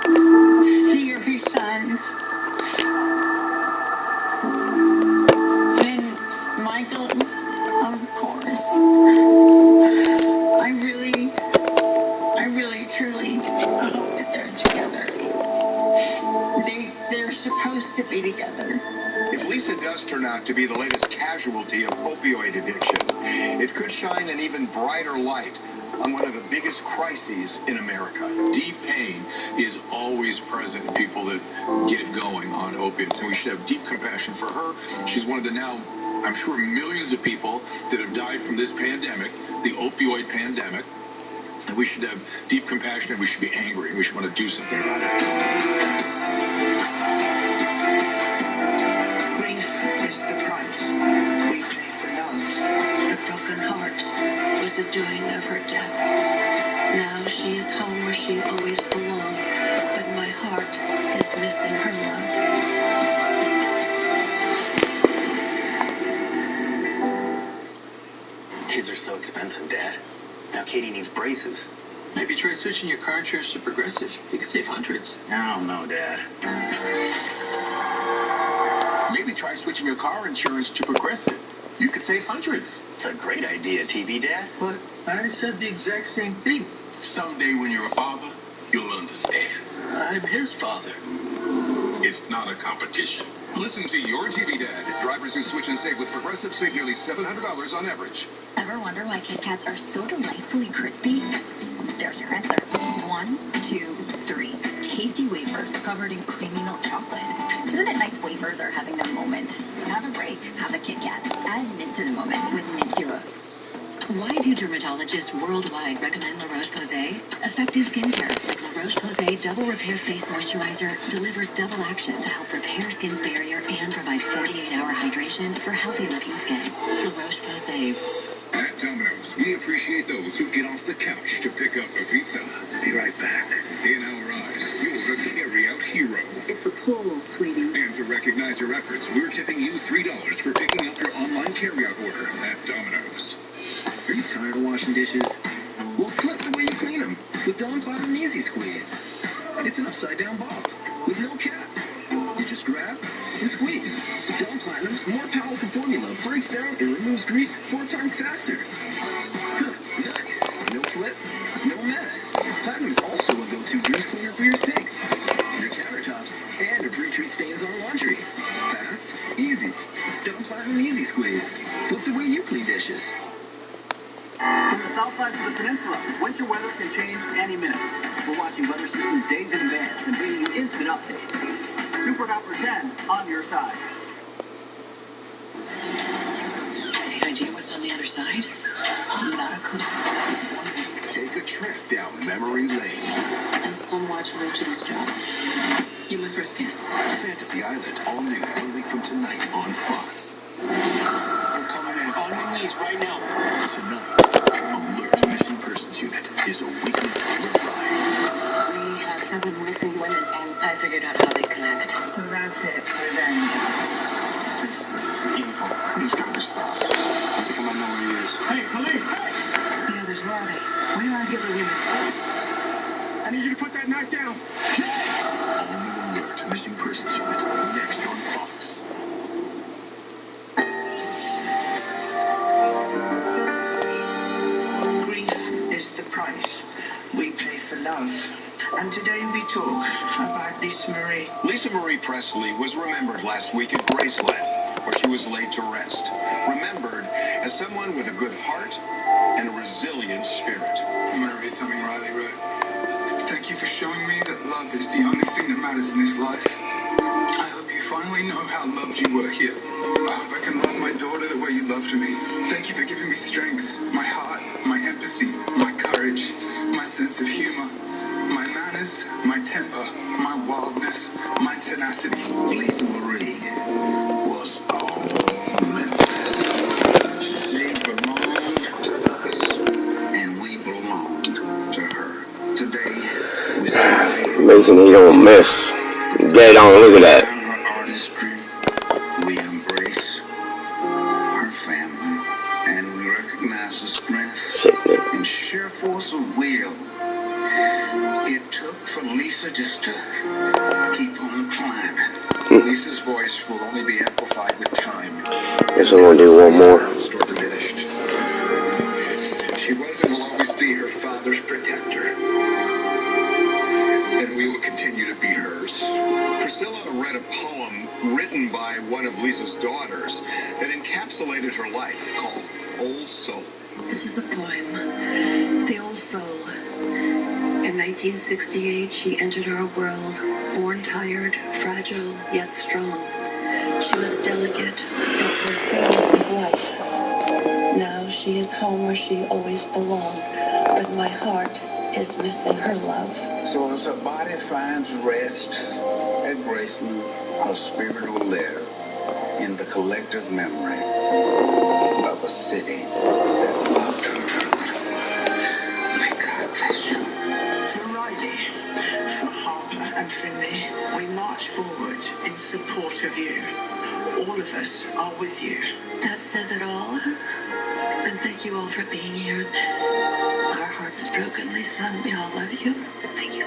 to see her son. And Michael, of course. I really, truly hope that they're together. They're supposed to be together. If Lisa does turn out to be the latest casualty of opioid addiction, it could shine an even brighter light on one of the biggest crises in America. Deep pain is always present in people that get going on opiates, and we should have deep compassion for her. She's one of the now, I'm sure, millions of people that have died from this pandemic, the opioid pandemic, and we should have deep compassion, and we should be angry, and we should want to do something about it. Grief is the price we pay for love. A broken heart was the doing of her death. Now she is home where she always belonged, but my heart is missing her love. Kids are so expensive, Dad. Now Katie needs braces. Maybe try switching your car insurance to Progressive. You can save hundreds. I don't know, Dad. Maybe try switching your car insurance to Progressive. You could save hundreds. It's a great idea, TV Dad. But I said the exact same thing. Someday when you're a father, you'll understand. I'm his father. It's not a competition. Listen to your TV Dad. Drivers who switch and save with Progressive save nearly $700 on average. Ever wonder why Kit Kats are so delightfully crispy? There's your answer. 1, 2, 3. Tasty wafers covered in creamy milk chocolate. Isn't it nice wafers are having their moment? Have a break. Have a Kit Kat. Add mint to the moment with Mint Duos. Why do dermatologists worldwide recommend La Roche-Posay? Effective skincare like La Roche-Posay Double Repair Face Moisturizer delivers double action to help repair skin's barrier and provide 48-hour hydration for healthy-looking skin. La Roche-Posay. At Domino's, we appreciate those who get off the couch to pick up a pizza. Be right back. In our eyes, you're the carry-out hero. It's a pull, sweetie. And to recognize your efforts, we're tipping you $3 for picking up your online carry-out order at Domino's. Are you tired of washing dishes? Well, flip the way you clean them with Dawn Platinum Easy Squeeze. It's an upside-down ball with no cap. You just grab and squeeze. Dawn Platinum's more powerful formula breaks down and removes grease 4 times faster. Nice. No flip, no mess. Platinum is also a go-to grease cleaner for your sink, your countertops, and to pre-treat stains on laundry. Fast, easy. Dawn Platinum Easy Squeeze. Flip the way you clean dishes. From the south side to the peninsula, winter weather can change any minute. We're watching weather systems days in advance and bringing you instant updates. Super Copper 10 on your side. Any idea what's on the other side? Not a clue. Take a trip down memory lane. And some watch Richard's job. You're my first guest. Fantasy Island, all new 1 week from tonight on Fox. We're coming in on your knees right now. Tonight, Alert Missing Persons Unit is a weekly thriller ride. We have 7 missing women, and I figured out how they connect. So that's it. Revenge. This is evil. He's got to stop. I think I might know where he is. Hey, police! Yeah, there's Roddy. What do you want to give the women? I need you to put that knife down. All new Alert Missing Persons Unit, next on Fox. Grief is the price we pay for love. And today we talk about Lisa Marie. Lisa Marie Presley was remembered last week at Graceland, where she was laid to rest. Remembered as someone with a good heart and a resilient spirit. I'm going to read something Riley wrote. Thank you for showing me that love is the only thing that matters in this life. I hope you finally know how loved you were here. I hope I can love my daughter the way you loved me. Thank you for giving me strength, my heart, my empathy, my courage, my sense of humor, my manners, my temper, my wildness, my tenacity. Lisa Marie was all Memphis. She belonged to us, and we belonged to her. Today, we celebrate. Amazing he don't miss. Dead on, look at that. Her artistry, we embrace her family, and we recognize the strength and sheer force of will it took for Lisa just to keep on climbing. Lisa's voice will only be amplified with time. Guess I'm gonna do one more. Or diminished. She was and will always be her father's protector. And we will continue to be hers. Priscilla read a poem written by one of Lisa's daughters that encapsulated her life called Old Soul. This is a poem, The Old Soul. In 1968, she entered our world, born tired, fragile, yet strong. She was delicate, but full of life. Now she is home where she always belonged, but my heart is missing her love. So as her body finds rest at Graceland, her spirit will live in the collective memory of a city that loved her. May God bless you. For Riley, for Harper and Finley, we march forward in support of you. All of us are with you. That says it all. And thank you all for being here. Our heart is broken, Lisa, and we all love you. Thank you.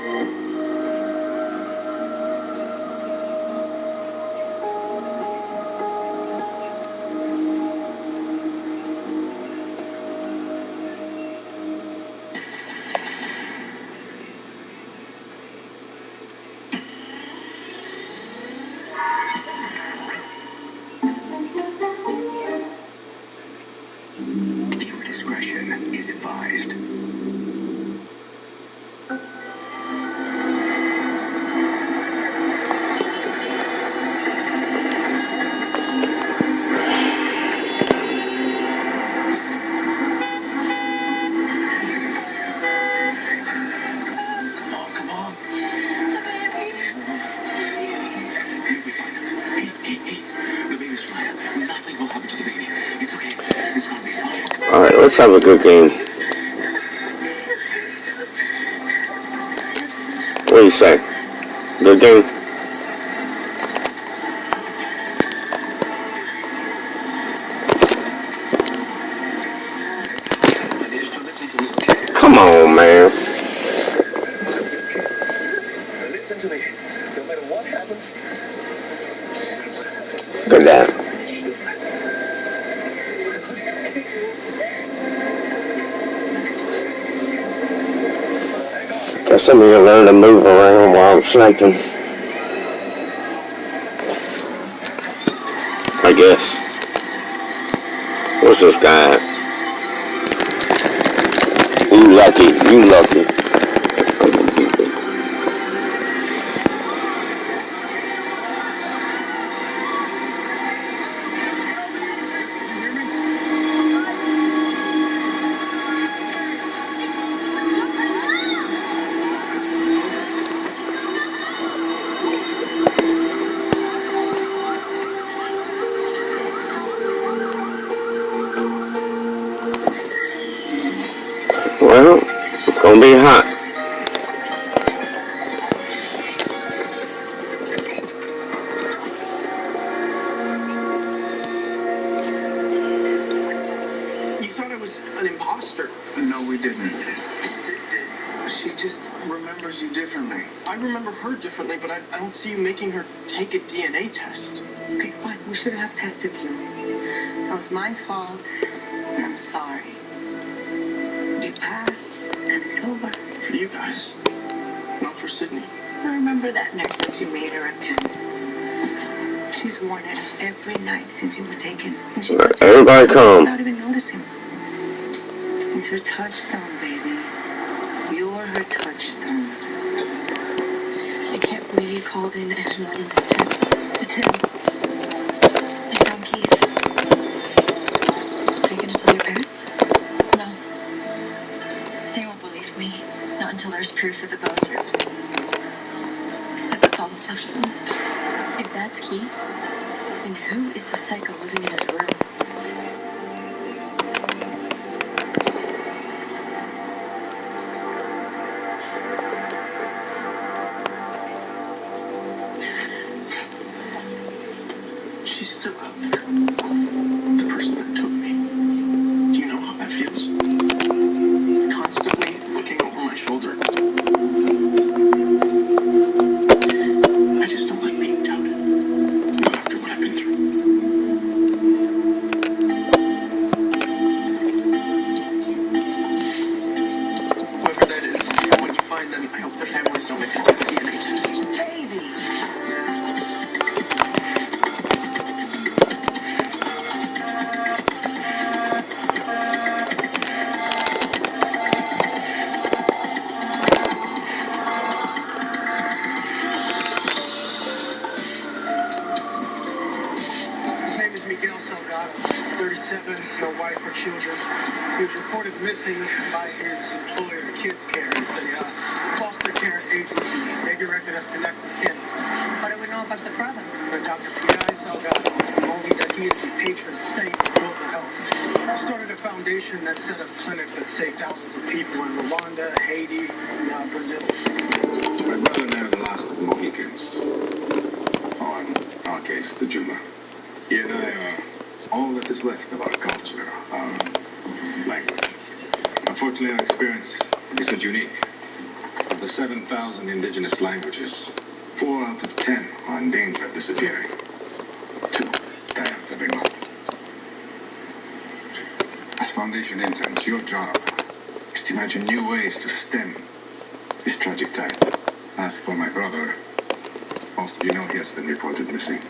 Viewer discretion is advised. Alright, let's have a good game. What do you say? Good game? Come on, man. Listen to me. No matter what happens, Good dad. Guess I need to learn to move around while I'm sniping. I guess. What's this guy at? You lucky. You lucky. Well, it's gonna be hot. You thought I was an imposter. no, we didn't. She just remembers you differently. I remember her differently, but I don't see you making her take a DNA test. Okay, fine. We should have tested you. That was my fault, and I'm sorry. You passed, and it's over. For you guys. Not for Sydney. I remember that necklace you made her at Penn. She's worn it every night since you were taken. And she touches Everybody it calm. without even noticing. It's her touchstone, baby. You're her touchstone. I can't believe you called in an anonymous tip. It's him. I found Keith. Are you going to tell your parents? No. They won't believe me. Not until there's proof that the bones are... But that's all that's left of them. If that's Keith, then who is the psycho living in his room? She's still out there. The person that took me. Do you know how that feels? Constantly looking over my shoulder. I just don't like being doubted. Not after what I've been through. Whoever that is, when you find them, I hope their families don't make them take a DNA test. Baby. His name is Miguel Salgado, 37, no wife or children. He was reported missing by his employer, Kids Care. It's a foster care agency. They directed us to next of kin. What do we know about the brother? But Dr. P.I. Salgado told me that he is the patron saint of global health. He started a foundation that set up clinics that saved thousands of people in Rwanda, Haiti, and Brazil. My brother married the last of the Mohicans. On our case, the Juma. He and I are all that is left of our culture, our language. Unfortunately, our experience isn't unique. Of the 7,000 indigenous languages, 4 out of 10 are in danger of disappearing. 2 die out every month. As Foundation interns, your job is to imagine new ways to stem this tragic tide. As for my brother, most of you know he has been reported missing.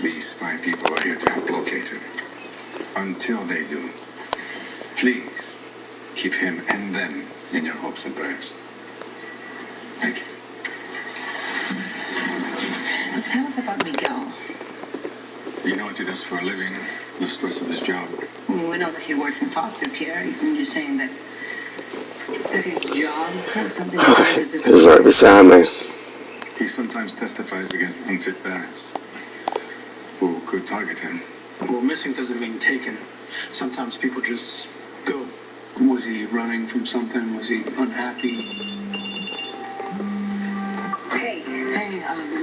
These fine people are here to help locate him. Until they do, please keep him and them in your hopes and prayers. Thank you. Well, tell us about Miguel. You know what he does for a living, the stress of his job. We know that he works in foster care. You're saying that his job has something to do with his He's right beside me. He sometimes testifies against unfit parents who could target him. Well, missing doesn't mean taken. Sometimes people just go. Was he running from something? Was he unhappy? Hey,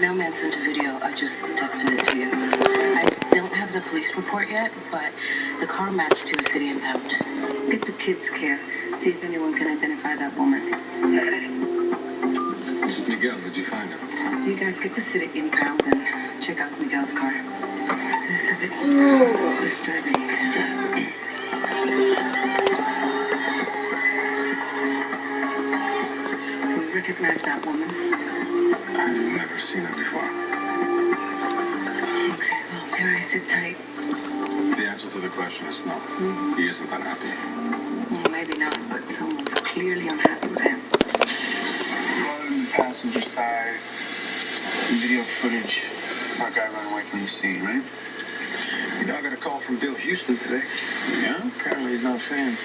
mailman sent a video. I just texted it to you. I don't have the police report yet, but the car matched to a city impound. Get to Kids Care. See if anyone can identify that woman. This is Miguel. Did you find her? You guys get to city impound and check out Miguel's car. This is a bit disturbing. Do you recognize that woman? I've never seen her before. Okay, well, Mary, sit tight. The answer to the question is no. He isn't unhappy. Well, maybe not, but someone's clearly unhappy with him. On the passenger side, video footage. Our guy ran away from the scene, right? You know, I got a call from Bill Houston today. Yeah? Apparently he's not a fan.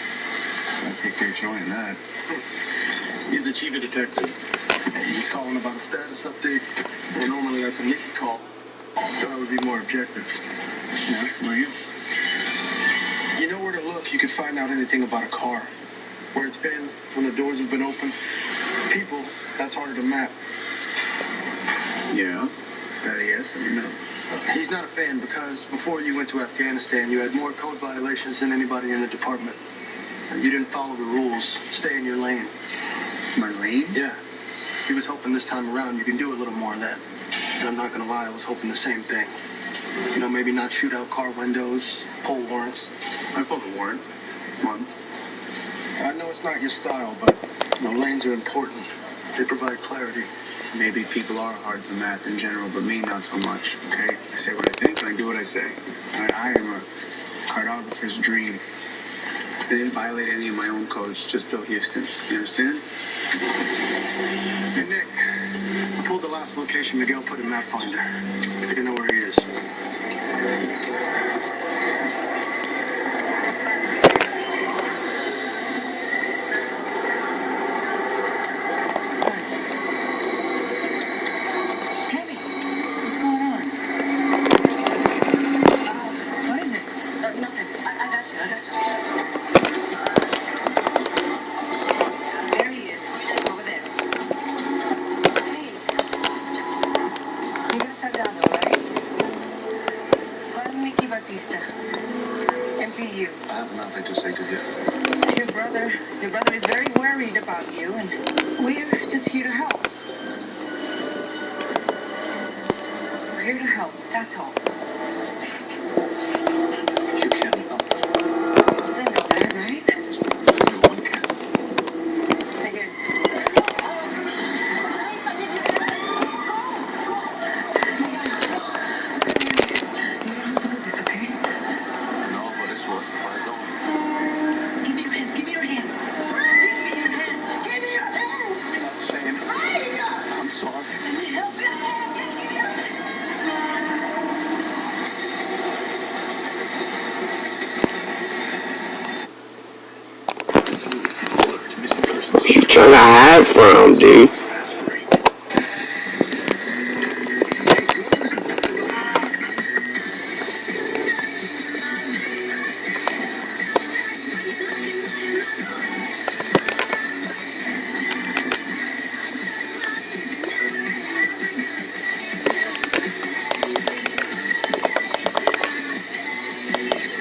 I take great joy in that. He's the chief of detectives. He's calling about a status update. Well, normally that's a Nicky call. Thought I would be more objective. Yeah, were you? You know where to look. You could find out anything about a car. Where it's been, when the doors have been open. People, that's harder to map. Yeah. Yes, I know. He's not a fan because before you went to Afghanistan, you had more code violations than anybody in the department. You didn't follow the rules. Stay in your lane. My lane? Yeah. He was hoping this time around you can do a little more of that. And I'm not going to lie, I was hoping the same thing. You know, maybe not shoot out car windows, pull warrants. I pulled a warrant once. I know it's not your style, but, you know, lanes are important. They provide clarity. Maybe people are hard to math in general, but me, not so much, okay? I say what I think, and I do what I say. I am a cartographer's dream. I didn't violate any of my own codes, just Bill Houston's. You understand? Hey, Nick. I pulled the last location Miguel put in Map Finder. I think I know where he is. What's going on? What is it? Nothing. I got you. There he is. Over there. Hey. You got Salgado, right? I'm Mickey Batista. MPU. I have nothing to say to him. Your brother is very worried about you, and we're just here to help. We're here to help. That's all. You can't help. You know that, right? Everyone can. Again. No, but it's worse if I don't. Give me your hands. Give me your hands. Give me your hands. Shane, I'm sorry. Help me. What you trying to hide from, dude?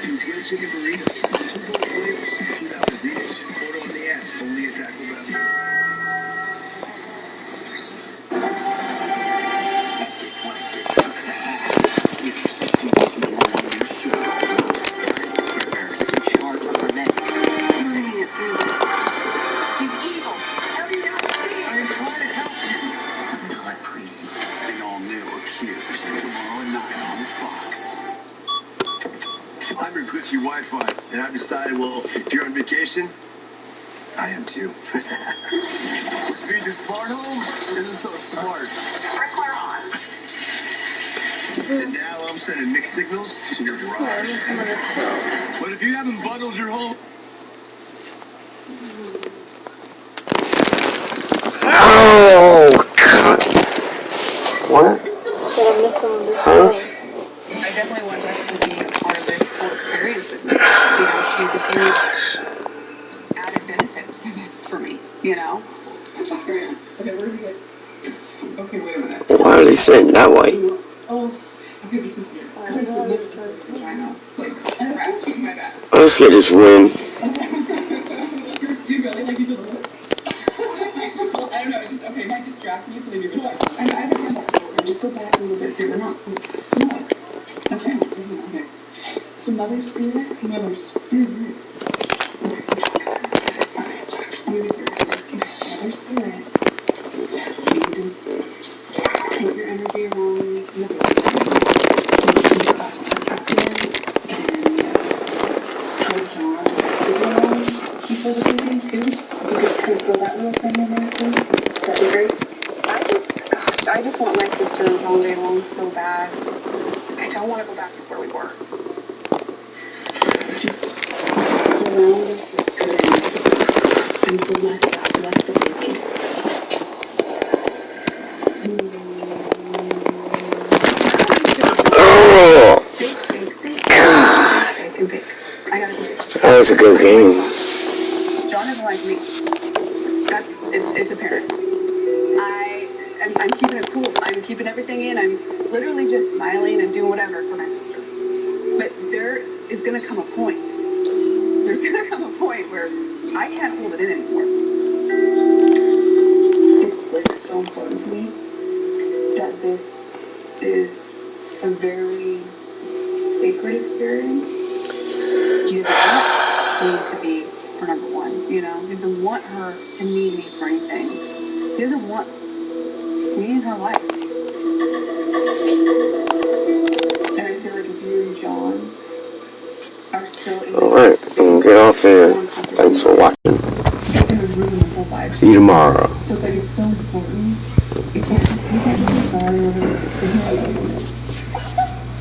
Two grilled chicken burritos, two bold flavors, $2 each. Order on the app, only at Taco Bell. She's evil. How do you not see her? I'm trying to help. Not crazy. An all-new Accused tomorrow at 9 on Fox. I'm your glitchy Wi-Fi, and I've decided, well, if you're on vacation, I am too. Which means your smart home isn't so smart. And now I'm sending mixed signals to your garage. But if you haven't bundled your home... Oh, God. What? Huh? I definitely want her to be a part of this whole experience with me. You know, she's a huge added benefit to this for me, you know? Okay, where do we get? Okay, wait a minute. Why are they sitting that way? Oh, okay, this is weird. Because I feel lift her vagina. Like, scratching my back. Let's get this win. Do you really like you do the lips? I don't know, it's just, okay, it might distract me, so maybe relax. I have a hand just go back a little bit so they're not so small. Okay, okay. So mother's spirit? Mother's spirit. Okay. Alright, maybe spirit. Mother's spirit. So you can put your energy around the baby. Before the baby too. If you could feel that little thing in there, please. That'd be great. I just want my sister all day long so bad. I don't want to go back to where we were. Just around us is good. And so bless the baby. Oh, Bake. I gotta do it. that was a good game. John doesn't like me. It's apparent. I'm keeping it cool. I'm keeping everything in. I'm literally just smiling and doing whatever for my sister. But there is gonna come a point. There's gonna come a point where I can't hold it in anymore. It's like so important to me that this is a very sacred experience. You don't need to be her number one, you know? You don't want her to need me for anything. He doesn't want me in her life. And I feel like if you and John are still in Alright, get off here. Thanks for watching. it's gonna ruin the whole vibe. See you tomorrow. So it's like it's so important